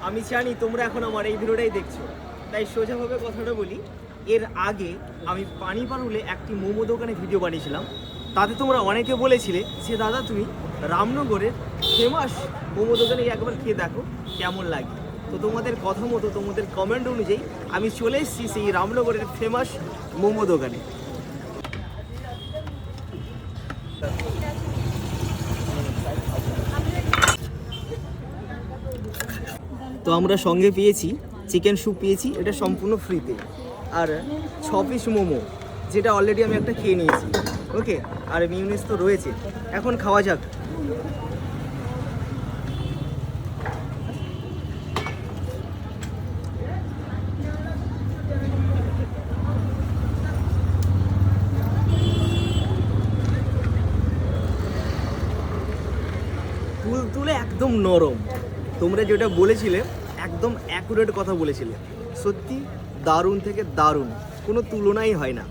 আমি জানি তোমরা এখন আমার এই ভিডিওটাই দেখছো, তাই সোজাভাবে কথাটা বলি। এর আগে আমি পানিপারুলে একটি মোমো দোকানে ভিডিও বানিয়েছিলাম। তাতে তোমরা অনেকে বলেছিলে যে দাদা তুমি রামনগরের ফেমাস মোমো দোকানে একবার খেয়ে দেখো কেমন লাগে। তো তোমাদের কথা মতো, তোমাদের কমেন্ট অনুযায়ী আমি চলে এসেছি সেই রামনগরের ফেমাস মোমো দোকানে। তো আমরা সঙ্গে পেয়েছি চিকেন স্যুপ পেয়েছি, এটা সম্পূর্ণ ফ্রিতে, আর 6 পিস মোমো, যেটা অলরেডি আমি একটা খেয়ে নিয়েছি। ওকে, আর মিউনিস তো রয়েছে, এখন খাওয়া যাক। তুলে একদম নরম, তোমরা যেটা বলেছিলে একদম অ্যাকুরেট কথা বলেছিলে। সত্যি দারুণ থেকে দারুণ, কোনো তুলনাই হয় না।